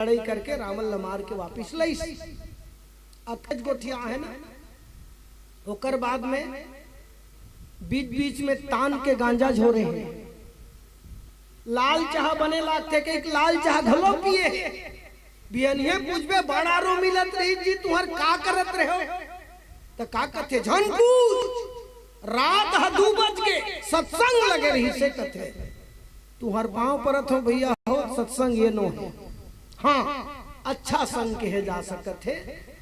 लड़ाई करके रावण ला मार के वापिस लईस। अकज गोठिया है ना, ओकर बाद में बीच बीच में तान के गांजा झोरे हैं। लाल चाह बने लागते के एक लाल चाह घलो पिए बियनिए पूछबे बड़ा रो मिलत रही जी तुहर का करत रहे हो तो का कथे झन पूछ रात 2 बज के सत्संग लगे रही से कथे तुहर पांव परत हो भैया हो सत्संग ये नो है। हाँ अच्छा संग के जा सकत है,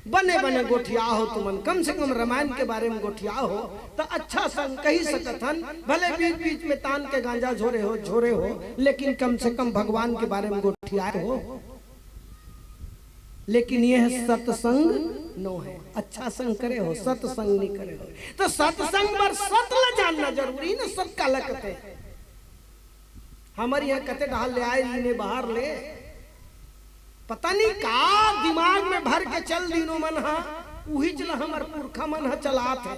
बने बने गोठिया हो तुमन कम से कम रामायण के बारे में गोठिया हो तो अच्छा संग कही सकत हन। भले बीच बीच में तान के गांजा झोरे हो लेकिन कम से कम भगवान के बारे में गोठिया हो। लेकिन यह सत्संग नो है, अच्छा संग करे हो सत्संग नहीं करे हो। तो सत्संग पर सत ल जानना जरूरी ना, सत का लगते हमारे यहाँ कते डाल ले आए ने बाहर ले पता नहीं का दिमाग में भर के चल दिनों मन हा उही चला हमार पुरखा मन हा चलात है।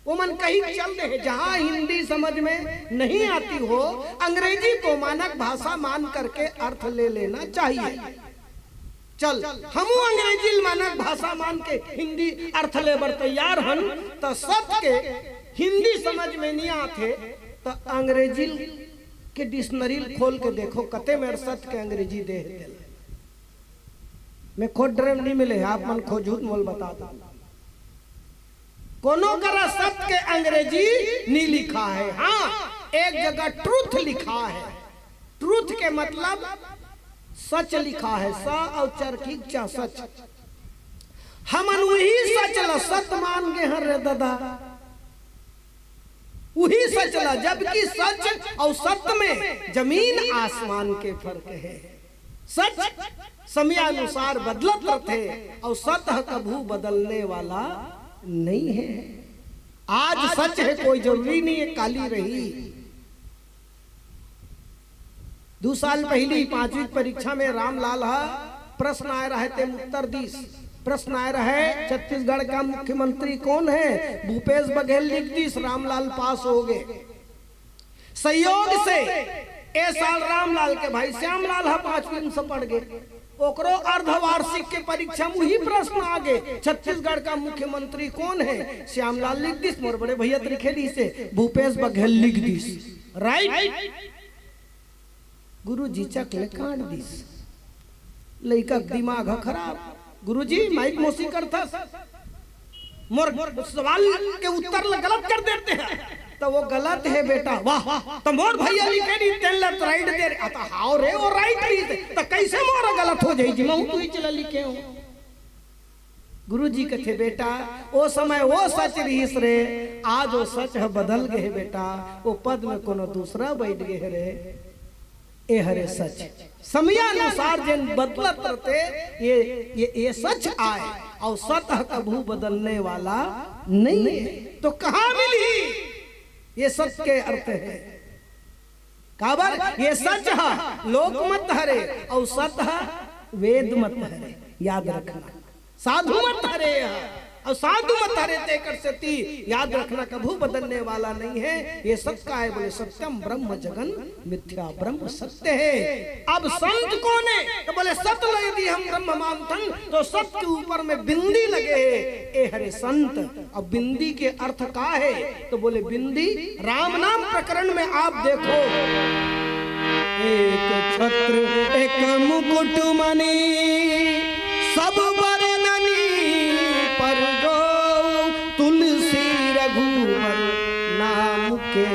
वो मन कहीं चल दे जहां हिंदी समझ में नहीं आती हो अंग्रेजी को मानक भाषा मान करके अर्थ ले लेना चाहिए। चल हम अंग्रेजी मानक भाषा मान के हिंदी अर्थ ले बर तैयार हन तो सत के हिंदी समझ में नहीं आते तो अंग्रेजी के डिक्शनरी खोल के देखो कते में सत के अंग्रेजी दे मैं खोज ड्रेम नहीं मिले आप मन खो झूठ मोल बता दो कोनो करा सत के अंग्रेजी नहीं लिखा है। हाँ एक जगह ट्रूथ लिखा है, ट्रूथ के मतलब सच लिखा है, स और चरखी चा सच। हमन वही सच ला सत मान गए हैं रे दादा, वही सच ला, जबकि सच और सत्य में जमीन आसमान के फर्क है। सच समयानुसार बदलत रहते और सत्य कभू बदलने वाला नहीं है। आज सच है कोई जरूरी नहीं है काली रही। 2 साल पहली 5वीं परीक्षा में रामलाल प्रश्न आए रहे थे उत्तर दिश प्रश्न आए रहे छत्तीसगढ़ का मुख्यमंत्री कौन है, भूपेश बघेल लिख दिस, रामलाल पास हो गए। संयोग से ए साल रामलाल के भाई श्यामलाल 5वीं से पढ़ गए, ओकरो अर्धवार्षिक के परीक्षा में ही प्रश्न आ गए छत्तीसगढ़ का मुख्यमंत्री कौन है, श्यामलाल लिख दिस, मोर बड़े भैया लिखे से भूपेश बघेल लिख दिस। राइट गुरु जी चकले काट दिस, लइका दिमाग खराब। गुरुजी माइक मौसी करता मोर सवाल के उत्तर गलत कर देते हैं तो वो गलत है बेटा। वाह तो मोर भैया लिखे दी तेन लेफ्ट राइट दे रे आता हां रे और राइट री तो कैसे मोर गलत हो जाई जी मैं तू ही चला लिखे हूं। गुरुजी कथे बेटा वो समय वो सच रहीस रे, आज वो सच है बदल गए बेटा, वो पद में कोनो दूसरा बैठ गए रे। ए हरे सच समयानुसार जिन बदलत रहते ये सच आए और सतह कभू बदलने वाला नहीं है। तो कहां मिली ये सच के अर्थ है काबर ये सच है लोक मत हरे और सतह वेद मत हरे, याद रखना साधु मत हरे और साधु मत हरे तेकर सती, याद रखना कभू बदलने वाला नहीं है। ये सत्य का है बोले सत्यम ब्रह्म जगन मिथ्या ब्रह्म सत्य है। अब संत कौन है तो बोले सत्य यदि हम ब्रह्म मानतन तो सत्य के ऊपर में बिंदी लगे है ए हरे संत। अब बिंदी के अर्थ का है तो बोले बिंदी राम नाम प्रकरण में आप देखो एक छत्र एक मुकुट मणि सब बरननी पर जो तुलसी रघुवर नाम के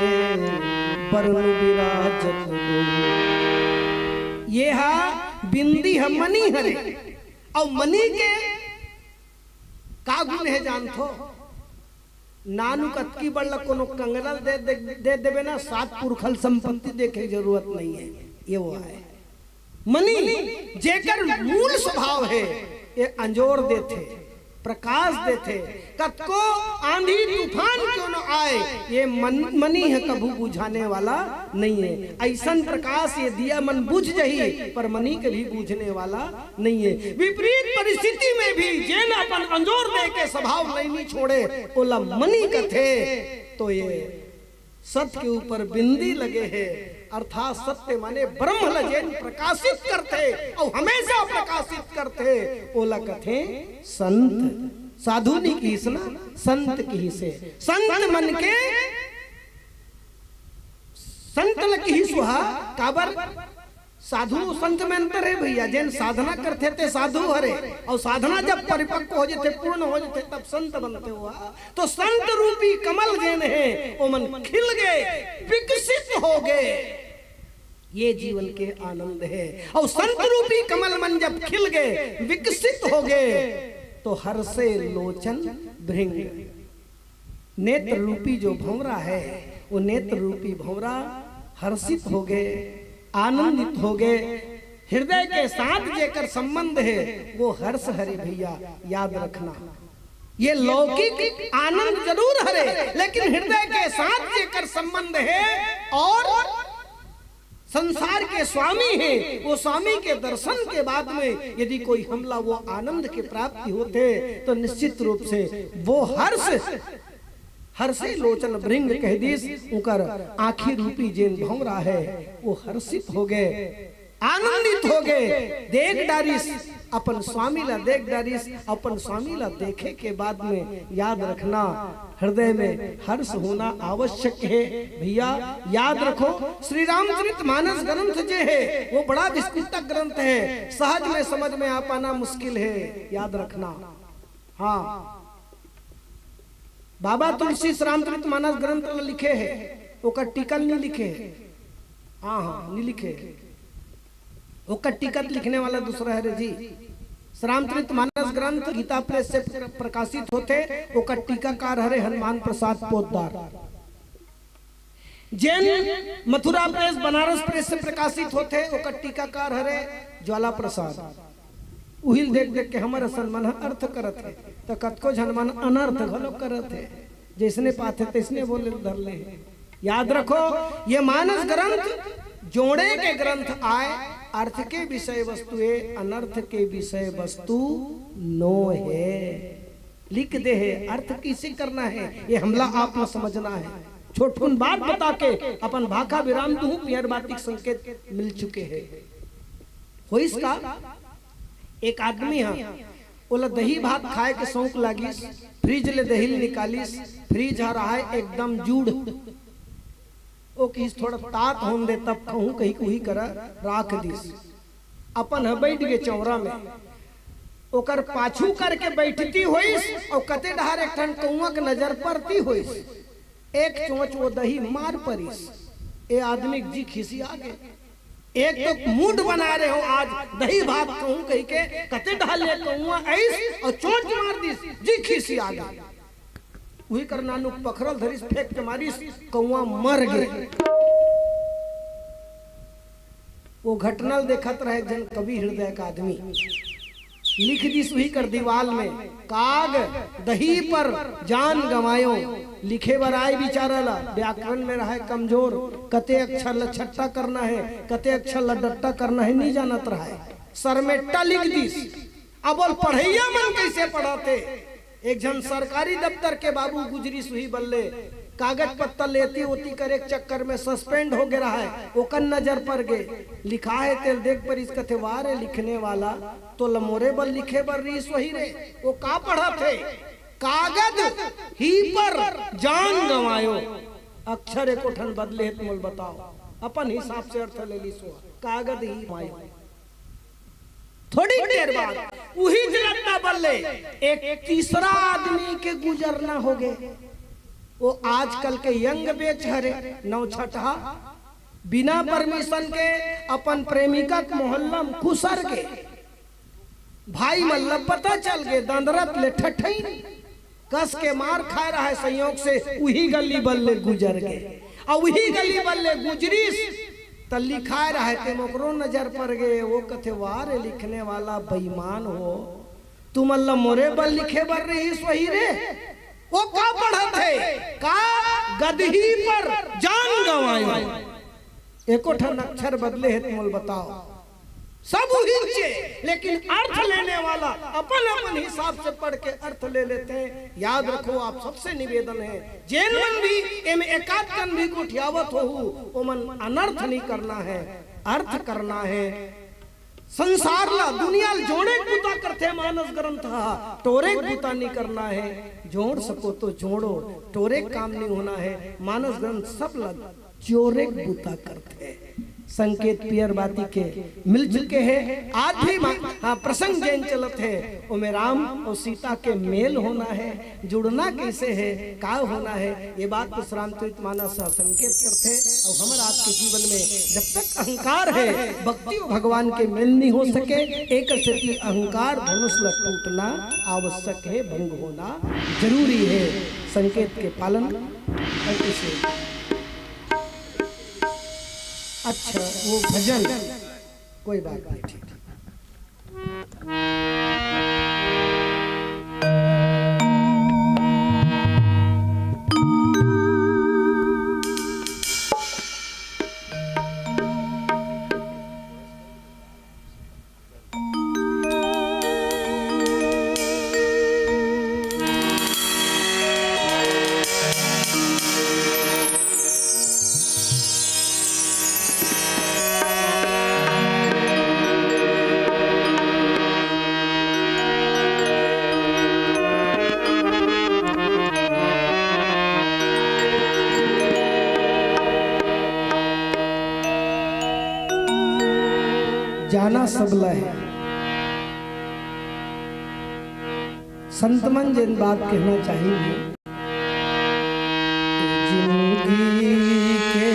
वरुण विराजत ये है बिंदी है मनी हरे और मनी के का गुण है जानथो नानु कतकी बड़ला कोनो कंगना दे देवे ना 7 पुरखल संपत्ति देखे जरूरत नहीं है। ये वो है मनी जेकर मूल स्वभाव है ये अंजोर देते प्रकाश देते कतको आंधी तूफान क्यों न आए ये मनी है कभू बुझाने वाला नहीं है। ऐसन प्रकाश ये दिया मन बुझ जही पर मनी कभी बुझने वाला नहीं है। विपरीत परिस्थिति में भी जेन अपन अंजोर दे के स्वभाव नहीं छोड़े ओला मनी कथे। तो ये सत के ऊपर बिंदी लगे है अर्थात सत्य माने ब्रह्म लजेन प्रकाशित करते और हमेशा प्रकाशित करते ओला कथे संत साधु नी की ना संत की से संत मन के संत लकी सुहा काबर साधु संत में अंतर है भैया। जैन साधना करते थे साधु हरे और साधना जब परिपक्व हो जाते पूर्ण हो जाते तब संत बनते हुआ। तो संत रूपी कमल जैन है वो मन खिल गए विकसित हो गए, ये जीवन के आनंद है। और संत रूपी कमल मन जब खिल गए विकसित हो गए तो हर से लोचन भृंग, नेत्र रूपी जो भंवरा है वो नेत्र रूपी भंवरा हर्षित हो गए, आनंदित हो गए। हृदय के साथ जेकर संबंध है वो हर्ष हरे भैया, याद रखना। ये लौकिक आनंद जरूर हरे लेकिन हृदय के साथ जेकर संबंध है और संसार के स्वामी है, वो स्वामी के दर्शन के बाद में यदि कोई हमला वो आनंद के प्राप्ति होते तो निश्चित रूप से वो हर्षे लोचन भृंग कह दीस उकर आंखी रूपी जेन भंवरा है वो हर्षित हो गए, आनंदित हो गए। देख डारिस अपन स्वामी ला, देख डारिस अपन स्वामी ला देखे के बाद में याद रखना हृदय में हर्ष होना आवश्यक है भैया। याद रखो श्री रामचरितमानस ग्रंथ जो है वो बड़ा विस्तृत ग्रंथ है, सहज में समझ में आ पाना मुश्किल है, याद रखना। हाँ, बाबा तुलसी रामचरितमानस ग्रंथ लिखे है ओकर टिकट नहीं लिखे, हाँ हाँ नहीं लिखे, ओकर टिकट लिखने वाला दूसरा है रे जी। रामचरितमानस ग्रंथ गीता प्रेस से प्रकाशित होते, ओकर टीकाकार हरे हनुमान प्रसाद पोद्दार। जैन मथुरा प्रेस बनारस प्रेस से प्रकाशित होते, ओकर टीकाकार हरे ज्वाला प्रसाद। उहिल देख देख के हमारा सन्मान अर्थ करत है तो कतको झनमान अनर्थ घलो करत है, जिसने पाते तिसने बोले धर ले। याद रखो ये मानस ग्रंथ जोड़े के ग्रंथ आए, अर्थ के विषय वस्तु है, अनर्थ के विषय वस्तु नो है। लिख दे है अर्थ किसे करना है ये हमला आपको समझना है। छोटकुन बात बता के अपन भाखा विराम दूं, पियर बातिक संकेत मिल चुके हैं। हो इसका एक आदमी है ओला दही भात खाए के शौक लागिस, फ्रिज ले दही निकालिस, फ्रिज आ रहा है एकदम जूड़, ओ किस थोड़ा तात होन दे तब कहूं कहीं कुही करा राख दिस। अपन है बैठ गए चौरा में, ओकर पाछू करके बैठती होइस और कते डहार एक ठन कौआ के नजर पड़ती होइस, एक चोंच वो दही मार परिस। ए आदमी जी खिसी आ गए, एक तो मूड बना रहे हो आज दही भात कहूं कहीं के कते ढाले कौआ ऐस और चोट मार दिस, जी खिसी आ गई। वही करना नु पखरल धरिस फेंक के मारिस, कौआ मर गए। वो घटना देखत रहे जन कवि हृदय का आदमी, लिख दिस वही कर दीवाल में, काग दही पर जान गवायो, लिखे बराय बिचारला व्याकरण में रहा है कमजोर, कते अक्षर लछट्टा करना है कते अक्षर लडट्टा करना है नहीं जानत रहा है, सरमेट्टा लिख दिस। अब बोल पढ़ैया मन कैसे पढ़ाते, एक जन सरकारी दफ्तर के बाबू गुजरी सुही बल्ले, कागज पत्ता लेती होती कर एक चक्कर में सस्पेंड हो गया है, ओकर नजर पर गए, लिखा है तेल देख पर इस कथे वारे लिखने वाला तो लमोरे बल लिखे बर रीस वही रे, वो का पढ़ा थे, कागज ही पर जान गवायो, अक्षर एक उठन बदले है तुम बताओ, अपन हिसाब से अर्थ ले ली सो कागज ही मायो। थोड़ी देर बाद वही जलता बल्ले एक तीसरा आदमी के गुजरना हो गए। वो आजकल के यंग बेच हरे नौ छठा बिना परमिशन के अपन प्रेमिका के मोहल्ला में खुसर के भाई मल्लब पता चल गए, दंदरत ले ठठई कस के मार खा रहा है, संयोग से वही गली बल्ले गुजर गए। और वही गली बल्ले गुजरीस तो लिखा रहा थे मोकरो नजर पर गए, वो कथे वारे लिखने वाला बेईमान हो, तुम अल्लाह मोरे बल लिखे बर रही वही रे, वो का पढ़ा थे का गदही पर जान गवायो, एको ठन अक्षर बदले है तुम बताओ, सब हिंचे लेकिन अर्थ लेने वाला अपन अपन हिसाब से पढ़ के अर्थ ले लेते हैं। याद रखो, आप सबसे निवेदन है, जैन मन भी एम एकाध कन भी कुठियावत हो ओमन अनर्थ नहीं करना है, अर्थ करना है। संसार ला दुनिया जोड़े बूता करते मानस ग्रंथ टोरे बूता नहीं करना है। जोड़ सको तो जोड़ो, टोरे काम नहीं होना है। मानस ग्रंथ सब ला जोरे बूता करते। संकेत पियर बाती के मिल चुके हैं। आज भी प्रसंग जैन चलत है, उमें राम और सीता के मेल होना है, जुड़ना कैसे है, का होना है, ये बात तो श्रांतित मानस संकेत करते। और हमारे आपके जीवन में जब तक अहंकार है, भक्ति और भगवान के मेल नहीं हो सके। एक स्थिति अहंकार धनुष टूटना आवश्यक है, भंग होना जरूरी है। संकेत के पालन कैसे? अच्छा, वो भजन कोई बात नहीं, ठीक है। जाना सबला है। संतमन जिन बात कहना चाहिए, जिंदगी के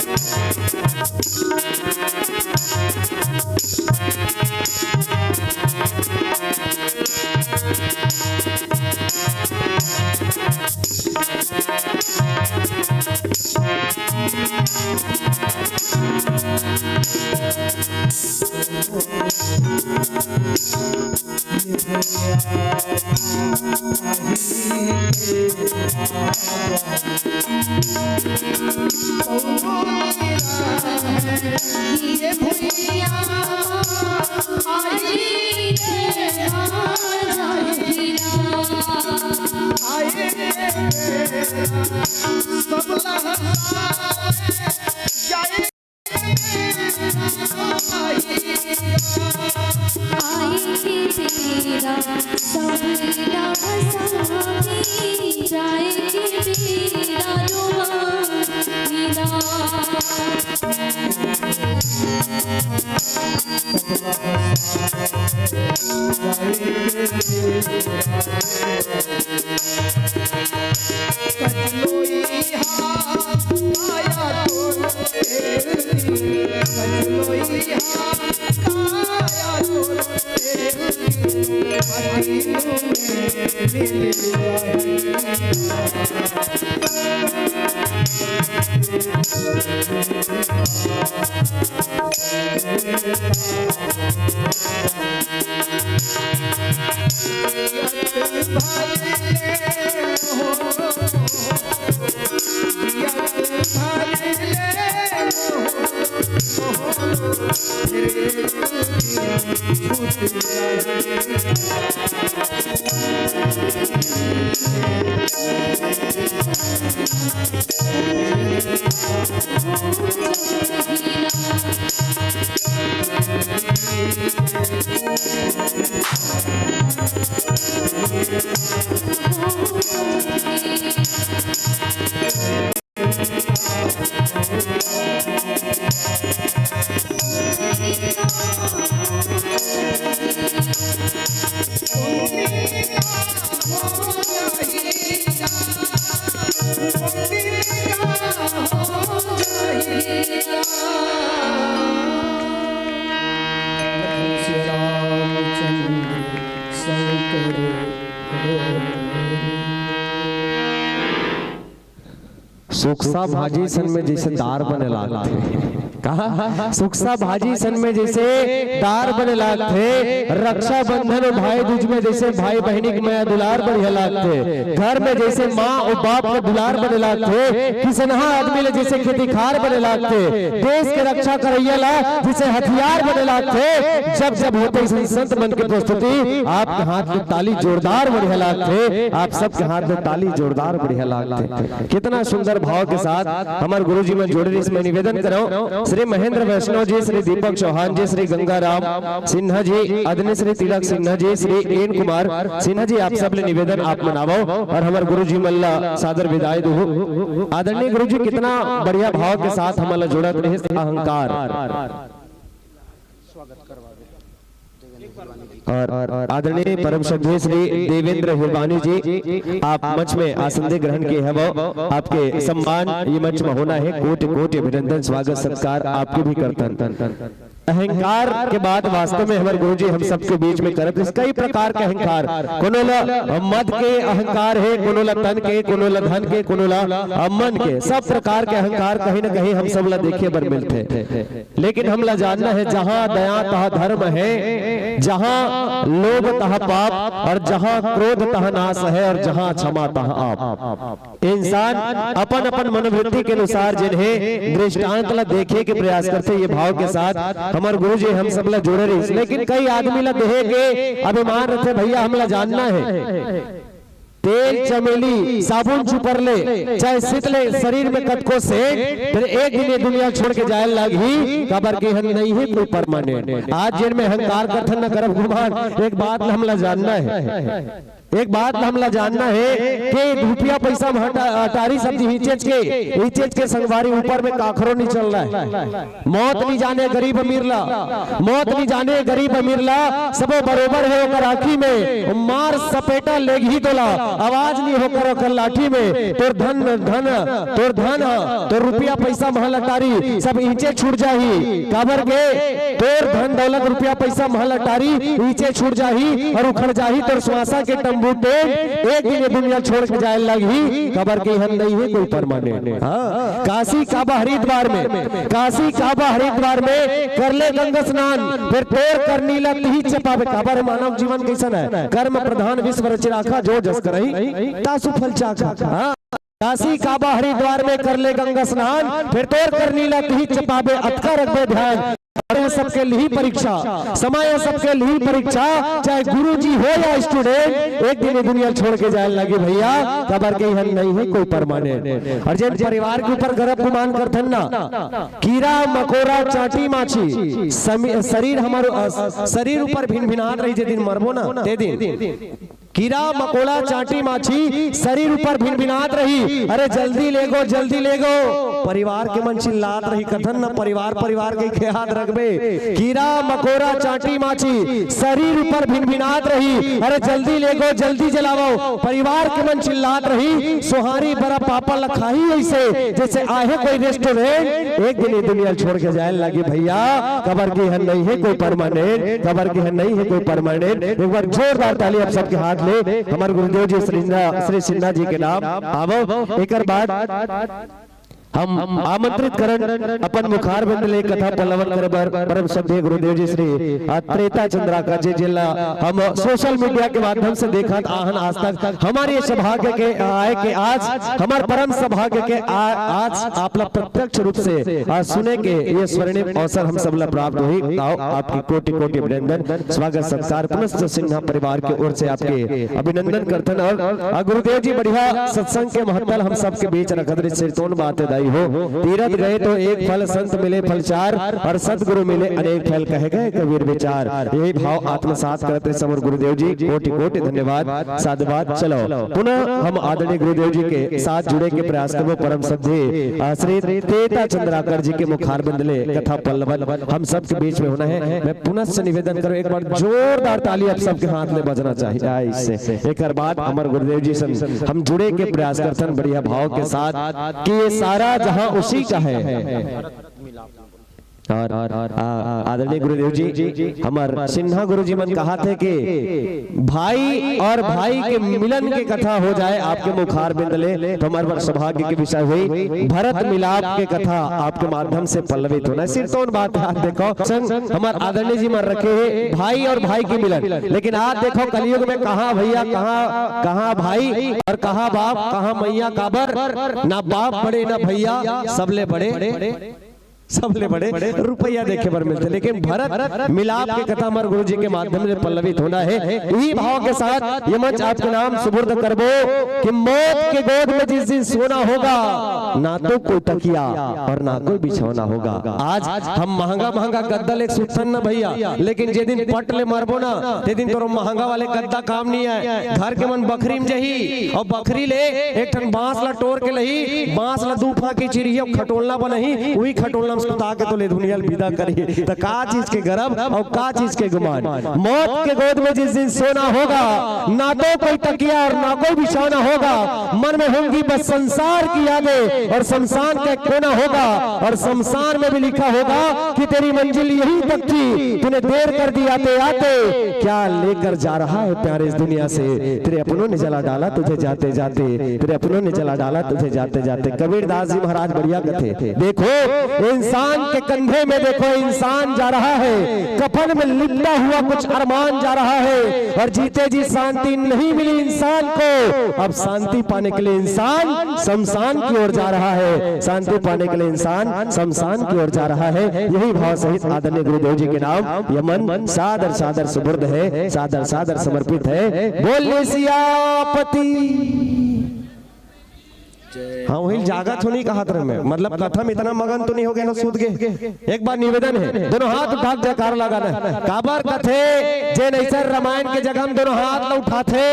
ये भैया सुखसा भाजी सन में जैसे दार बने लागते कहा सुखसा भाजी सन में जैसे दार बने लागते रक्षा बंधन और भाई दूज में जैसे भाई बहनी के माया दुलार बढ़िया लागते घर में जैसे माँ और बाप के दुलार बने लागते किसनहा आदमी ले जैसे खेती खार बने लागते देश के रक्षा करैया ला जैसे हथियार बने लागते जब जब होते संत मन की प्रस्तुति आपके हाथ में ताली जोरदार बढ़िया लागते आप सबके हाथ में ताली जोरदार बढ़िया लागते कितना सुंदर भाव के साथ हमारे गुरु जी में जोड़े इसमें निवेदन करो श्री महेंद्र वैष्णव जी श्री दीपक चौहान जी श्री गंगाराम सिन्हा जी आदरणीय श्री तिलक सिन्हा जी श्री एन कुमार सिन्हा जी आप सब ले निवेदन आप मनावो और हमारे गुरु जी मल्ला सादर विदाई दो आदरणीय गुरु जी कितना बढ़िया भाव के साथ हमारा जोड़त रहे अहंकार और आदरणीय परम श्रद्धेय श्री देवेंद्र हिरवानी जी आप मंच में आसन ग्रहण किए हैं वो आपके सम्मान ये मंच में होना है कोटि कोटि अभिनंदन स्वागत सत्कार आपके भी करतन अहंकार के बाद वास्तव में हमारे गुरुजी हम सबके बीच में करत कई प्रकार के अहंकार कोनोला मद के अहंकार है कोनोला तन के कोनोला धन के कोनोला मन के सब प्रकार के अहंकार कहीं ना कहीं हम सब ला देखे बर मिलते लेकिन हम ला जानना है जहाँ दया तहाँ धर्म है जहाँ लोभ तहाँ पाप और जहाँ क्रोध तहाँ नाश है और जहाँ क्षमा तहाँ आप इंसान अपन अपन मनोवृत्ति के अनुसार जिन्हें दृष्टांत ला देखे के प्रयास करते ये भाव के साथ हमारे गुरु जी हम सब ला जोड़े रही लेकिन कई आदमी ला देहे के अभिमान रखे भैया हम ला जानना है तेल चमेली साबुन छुपर ले चाहे सित ले शरीर में कतको से फिर एक दिन ये दुनिया छोड़ के जाए लगी कबर के हम नहीं है कोई परमानेंट आज जिन में अहंकार कथन न करब गुमान एक बात हम ला जानना है एक बात हमला जानना है कि रुपया पैसा अटारी सब्जी हिचेच के संगवारी ऊपर में काखरो नहीं चल रहा है। मौत नहीं जाने गरीब अमीर ला, मौत नहीं जाने गरीब अमीर ला, सबो बरोबर है ओकर आँखी में, मार सपेटा लेग ही तोला, आवाज नहीं होकर ओकर लाठी में, तोर धन तोर रुपया पैसा महल अटारी सब ईचे छूट जाही, काबर के तोर धन दौलत रुपया पैसा महल अटारी ईचे छूट जाही और उखड़ जाही, तोर श्वासा के तंबू पे एक दिन ये दुनिया छोड़ के जाए लगी, खबर की हम नहीं है कोई परमानेंट। हाँ, काशी काबा हरिद्वार में कर ले गंगा स्नान, फिर तोर करनी लत ही चपावे, खबर मानव जीवन कैसन है, कर्म प्रधान विश्व रच राखा, जो जस करही तासु फल चाखा। हाँ, काशी काबा हरिद्वार में कर ले गंगा स्नान, फिर तोर करनी लत ही चपावे, अतका रखबे ध्यान, सबके लिए परीक्षा, समय सबके लिए परीक्षा, चाहे गुरुजी हो या स्टूडेंट, एक दिन दुनिया छोड़ के जाने लगे भैया, खबर के हम नहीं है कोई परमानेंट। और जिन परिवार के ऊपर गर्भ गुमान करथन ना, कीड़ा मकोड़ा चाटी माछी शरीर हमारो शरीर ऊपर भिन भिनात रही, जे दिन मरबो ना ते दिन कीड़ा मकोड़ा चाटी माछी शरीर ऊपर भिन भिनात रही, अरे जल्दी ले गो, परिवार के मन चिल्लात रही, कथन न परिवार के ख्याल रखबे, कीड़ा मकोड़ा चाटी माछी शरीर ऊपर भिन भिनात रही, अरे जल्दी ले गो, जल्दी जलावो, परिवार के मन चिल्लात रही, सोहारी बड़ा पापा लखाही ऐसे जैसे आहे कोई रेस्टोरेंट, एक दिन दुनिया छोड़ के जाए लगी भैया, खबर की है नहीं है कोई परमानेंट, खबर की है नहीं है कोई परमानेंट। एक बार जोरदार ताली आप सबके हाथ ले हमारे गुरुदेव जी श्री सिन्हा जी के नाम आवो। एक बाद हम आमंत्रित करन अपन मुखार बिंद ले कथा पल्लवन करबर परम श्रद्धेय गुरुदेव जी श्री त्रेता चंद्राकर जी जिला हम सोशल मीडिया के माध्यम से देखा आहन आज तक हमारे सौभाग्य के आए के आज हमारे परम सौभाग्य के आज आप लोग प्रत्यक्ष रूप से आज सुने के ये स्वर्णिम अवसर हम सब प्राप्त हुई। आपकी कोटि कोटि अभिनंदन, स्वागत सत्कार पुनश्च सिन्हा परिवार की ओर से आपके अभिनंदन करतन। और गुरुदेव जी बढ़िया सत्संग के महत्व हम सबके बीच रखत से तोन बात दाई हो, तीरथ गए तो एक फल संत मिले फल चार, और सतगुरु मिले अनेक फल कहे गए कबीर विचार, यही भाव आत्मसात करते समर गुरुदेव जी कोटि कोटि धन्यवाद साधुवाद। चलो पुनः हम आदरणीय गुरुदेव जी के साथ जुड़े के प्रयास करो, परम श्रद्धेय श्री त्रेता चंद्राकर जी के मुखार बिंद ले कथा पल्लवन हम सबके बीच में होना है। मैं पुनः निवेदन करूं एक बार जोरदार ताली आप सबके हाथ में बजना चाहिए इससे। एक बाद हमारे गुरुदेव जी से हम जुड़े के प्रयास करते बढ़िया भाव के साथ कि ये सारा जहां उसी का है। और आदरणीय गुरुदेव जी हमारे सिन्हा गुरु जी मन कहा थे कि भाई और भाई के मिलन की कथा हो जाए आपके मुखार बिंद ले, तो हमारे सौभाग्य के विषय हुई भरत मिलाप के कथा आपके माध्यम से पल्लवित होना है। सिर्फ तो बात है, देखो संग हमारे आदरणीय जी मन रखे है भाई और भाई की मिलन, लेकिन आज देखो कलयुग में कहाँ भैया कहाँ भाई और कहाँ बाप, कहाँ मैया काबर, ना बाप बड़े ना भैया, सबले बड़े रुपया देखे पर मिलते, लेकिन भरत मिलाप के कथा हमारे गुरु जी के माध्यम से पल्लवित होना है। यही भाव के साथ ये मंच आपके नाम सुपुर्द करबो कि मौत के गोद में जिस दिन सोना होगा, ना तो कोई तकिया और ना कोई बिछौना होगा। आज हम महंगा गद्दा ले सुतन ना भैया, लेकिन जे दिन पट ले मरबो ना ते दिन तो महंगा वाले गद्दा काम नहीं है। घर के मन बकरी में जही और बकरी ले एक टन बांस ला तोड़ के लही, बांस ला दूफा की चिड़िया खटोलना बनही, वही खटोलना ताके तो ले दुनिया विदा करिए, तो का चीज के गर्भ और का चीज के गुमान। मौत के गोद में जिस दिन सोना होगा, ना तो कोई तकिया और ना कोई बिछौना होगा, मन में होंगी बस संसार की यादें और शमशान का कोना होगा, और शमशान में भी लिखा होगा कि तेरी मंजिल यही तक थी, तूने देर कर दी आते आते, क्या लेकर जा रहा है प्यारे इस दुनिया से, तेरे अपनों ने जला डाला तुझे जाते जाते, तेरे अपनों ने जला डाला तुझे जाते जाते। कबीरदास जी महाराज बढ़िया कथे, देखो इंसान के कंधे में देखो इंसान जा रहा है, कफन में लिपटा हुआ कुछ अरमान जा रहा है, और जीते जी शांति नहीं मिली इंसान को, अब शांति पाने के लिए इंसान शमशान की ओर जा रहा है, शांति पाने के लिए इंसान शमशान की ओर जा रहा है। यही भाव सहित आदरणीय गुरुदेव जी के नाम यह मन सादर सादर सुपुर्द है, सादर सादर समर्पित है। बोलिए सियापति हाँ वही जागत होनी कहा तरह में, मतलब कथम इतना मगन तो नहीं हो गया ना सूद के। एक बार निवेदन है, दोनों हाथ उठा के जयकार लगाना है। काबर कथे जे नैसर रामायण के जगह हम दोनों हाथ न उठाते,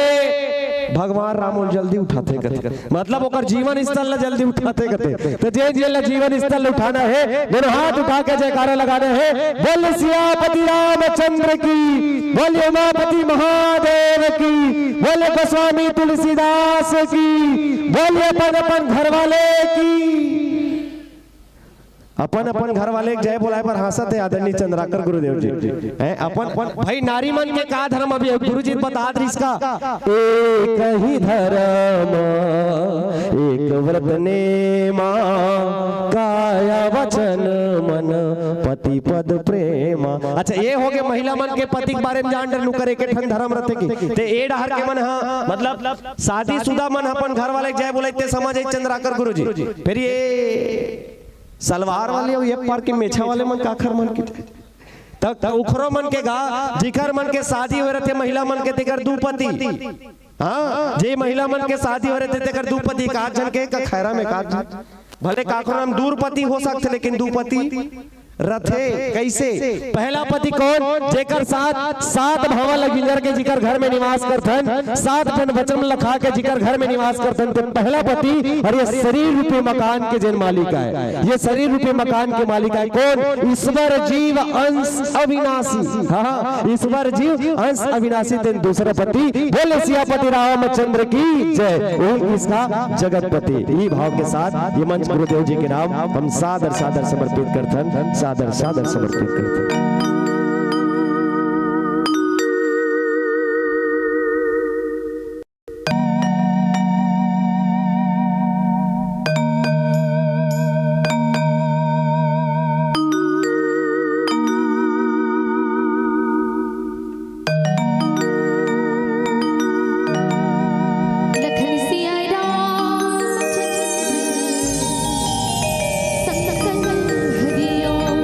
भगवान राम जल्दी उठाते कथे, मतलब ओकर जीवन स्थल ला जल्दी उठाते कथे। तो जे जे ला जीवन स्थल उठाना है, दोनों हाथ उठा के जयकारा लगाना है। बोल सियापति रामचंद्र की, बोल उमापति महादेव की, बोले गोस्वामी तुलसीदास की, बोलिए अपन घर वाले की। अपन घर वाले जय बोलाए पर हंसत है आदरणीय चंद्राकर गुरुदेव जी हैं। अपन भाई नारी मन के का धर्म, अभी गुरु जी बता दी इसका। एक ही धर्म एक व्रत नेमा, काया वचन मन पति पद प्रेमा। अच्छा ये हो गया महिला मन के पति के बारे में जान डर करे के ठन धर्म रते की। ते ए डहर के मन हा मतलब शादीशुदा मन अपन घर वाले जय बोले ते समझ आई चंद्राकर गुरु जी। फिर ये सलवार वाले ये पार के मेछा वाले मन काखर मन के तक उखरो मन के गा जिकर मन के शादी हो रहे थे महिला मन के तेकर दूपति। हाँ जे महिला मन के शादी हो रहे थे तेकर दूपति काज जन के खैरा में काज भले काखरो नाम दूरपति हो सकते लेकिन दूपति रथे कैसे। पहला पति कौन, जेकर सात भावा लगिंजर के जिकर घर में निवास करथन, 7 जन वचन लखा के जिकर घर में निवास करथन, तो पहला पति। और ये शरीर रूपी मकान के जन मालिका है, ये शरीर रूपी मकान के मालिका है कौन, ईश्वर जीव अंश अविनाशी। हाँ ईश्वर जीव अंश अविनाशी तेन दूसरा पति। बोले सियापति रामचंद्र की जय। वही इसका जगतपति। ये भाव के साथ ये मंच गुरुदेव जी के नाम हम सादर सादर समर्पित करथन, सादर सादर समर्पित करते हैं। लखन सिया रामचंद्र संग संग हरिओम।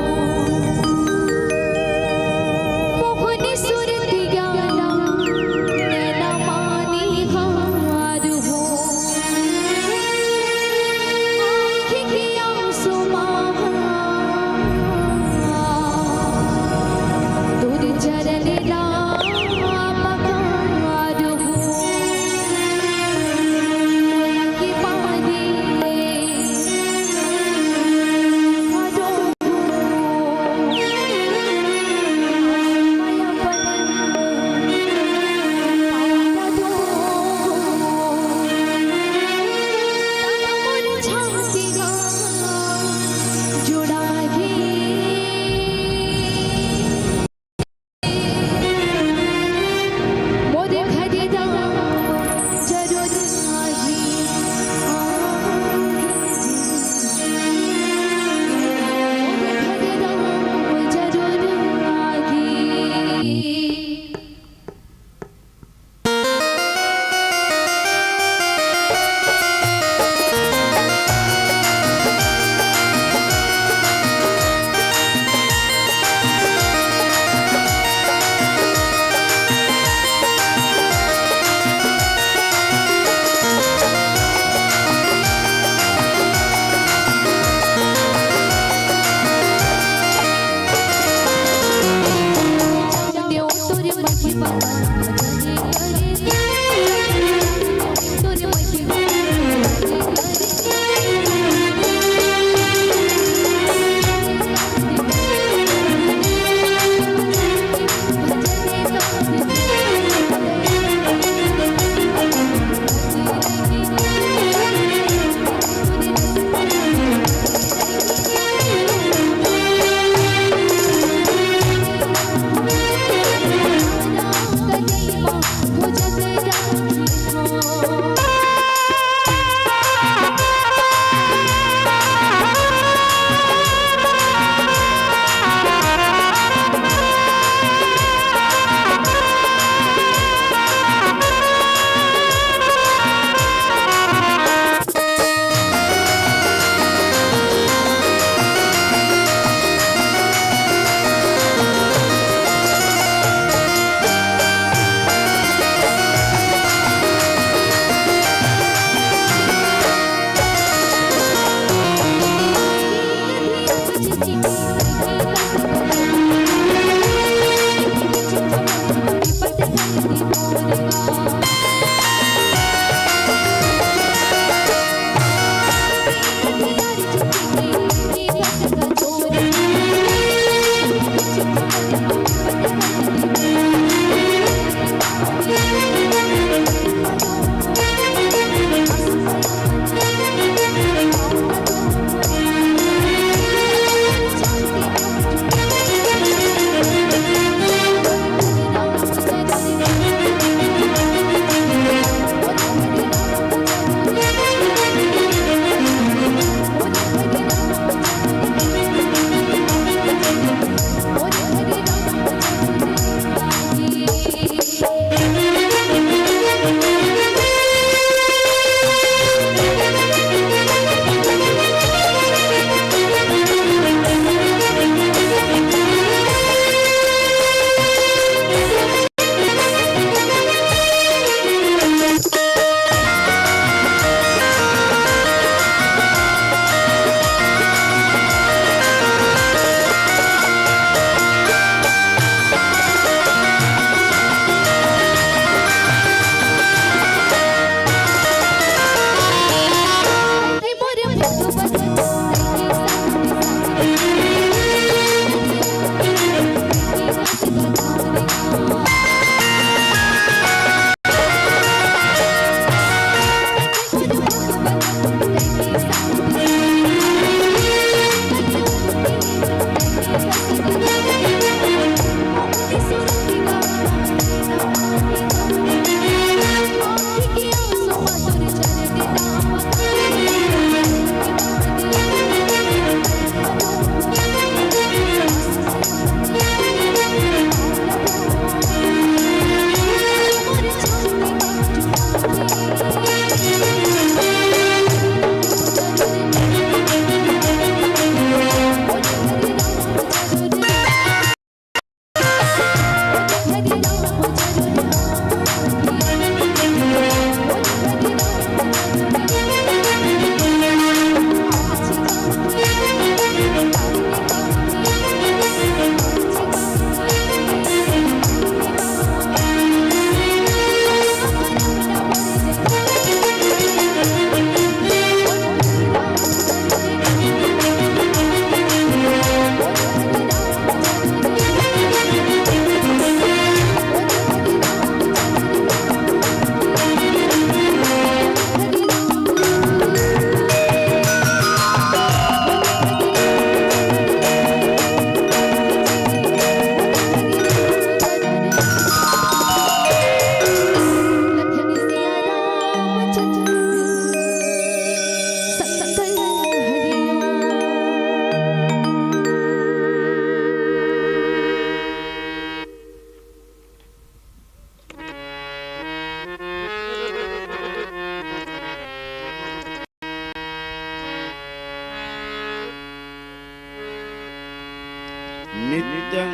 नित्यं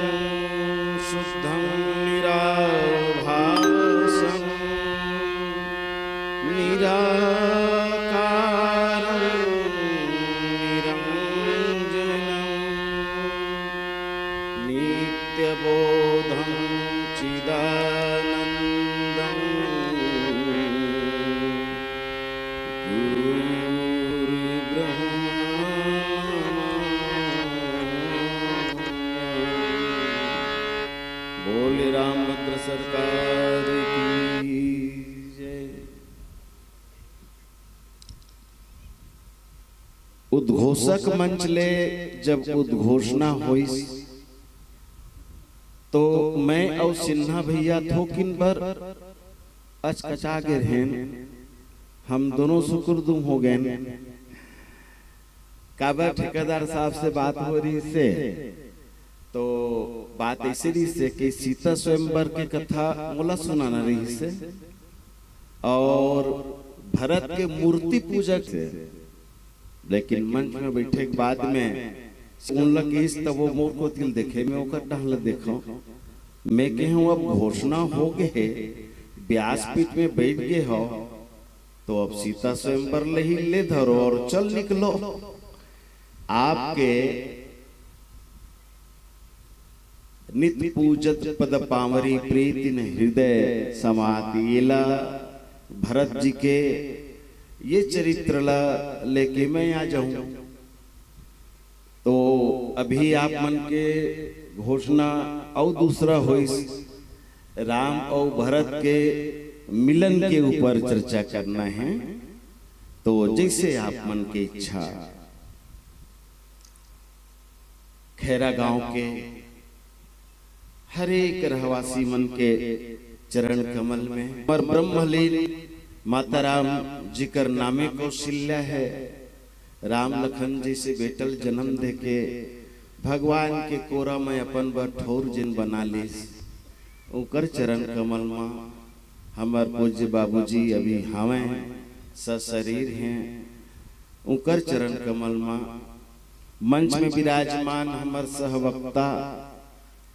शुद्धं निराभासं निराकारं निरञ्जनं नित्यबोधं चिदानन्दं बोले रामभद्र सरकार की जय। उद्घोषक मंच ले जब उद्घोषणा हुई तो मैं और सिन्हा भैया थोकिन पर अचकचा के रहें, हम दोनों सुकुर्दुम हो गए। काबा ठेकेदार साहब से बात हो रही से तो बात ऐसी रही से कि सीता स्वयंवर की कथा मोला सुनाना रही से और भरत के मूर्ति पूजक से, लेकिन मंच में बैठे के बाद में सुनलक इस तब वो मोर को तिल देखे मैं ओकर टहल देखो मैं कहूँ अब घोषणा हो गए व्यासपीठ में बैठ गए हो तो अब सीता स्वयंवर ले ही ले धरो और चल निकलो। आपके नित पूजत पद पावरी प्रीति न हृदय समातिला। भरत जी के ये चरित्र लेके मैं आ जाऊं तो अभी आप मन के घोषणा और दूसरा होइस राम और भरत के मिलन के ऊपर चर्चा करना है। तो जैसे आप मन की इच्छा। खैरा गांव के हर एक रहवासी मन के चरण कमल में और ब्रह्मलीन माता राम जी कर नामे कौशल्या है। राम लखन जी से बेटल जन्म दे के भगवान के कोरा में अपन बर ठोर जिन बना लीस। उकर चरण कमल में हमार पूज्य बाबूजी अभी हवे सशरीर हैं। उकर चरण कमल में मंच में विराजमान हमार सहवक्ता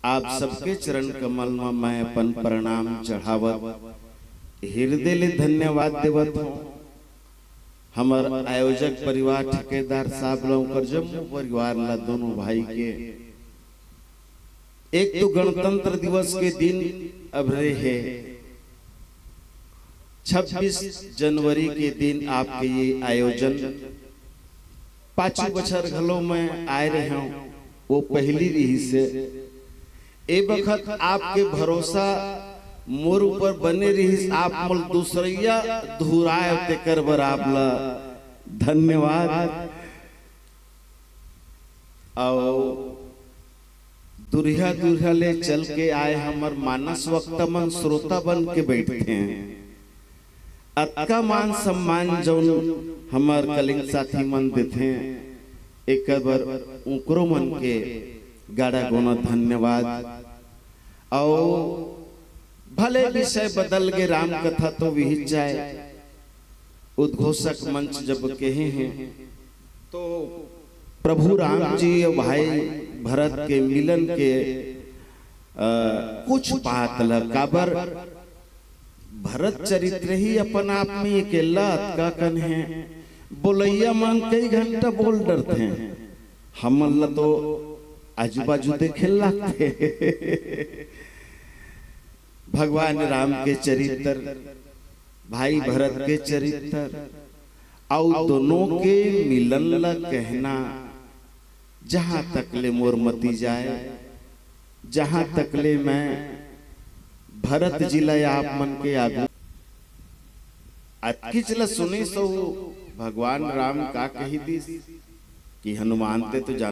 आप सबके चरण कमल में मैं अपन प्रणाम चढ़ावत हृदय ले धन्यवाद देवत हूँ। हमार आयोजक परिवार ठेकेदार साहब लोग जम्मू परिवार ला दोनों भाई के एक तो गणतंत्र दिवस के दिन अब रहे है 26 जनवरी के दिन आपके ये आयोजन 5 बछर घलों में आए रहे हूं। वो पहली रही से ए वक्त आपके भरोसा मोर ऊपर बने रही। आप मोल दूसरिया धुराए तेकर बर आपला धन्यवाद। और दुरिया दुरिया ले चल के आए हमार मानस वक्ता मन श्रोता बन के बैठे हैं। अतका मान सम्मान जौन हमार कलिंग साथी मन देते एक बार उकरो मन के गाड़ा गोना धन्यवाद। और भले विषय बदल गए राम कथा तो विहित जाए। उद्घोषक मंच जब कहे हैं तो प्रभु राम जी और भाई भरत के मिलन के कुछ बात काबर भरत चरित्र ही अपन आप में अकेला अतका कन है। बोलैया मन कई घंटा बोल डरते हैं। हम तो आजू बाजू देखे लगते भगवान राम के चरित्र भाई भरत के चरित्र और दोनों के मिलन ला कहना जहां तक ले मोर मती जाए। जहां तक ले मैं भरत जिला आप मन के आगू अतकिचला सुनी सो भगवान राम का कही दी कि हनुमान ते तो जान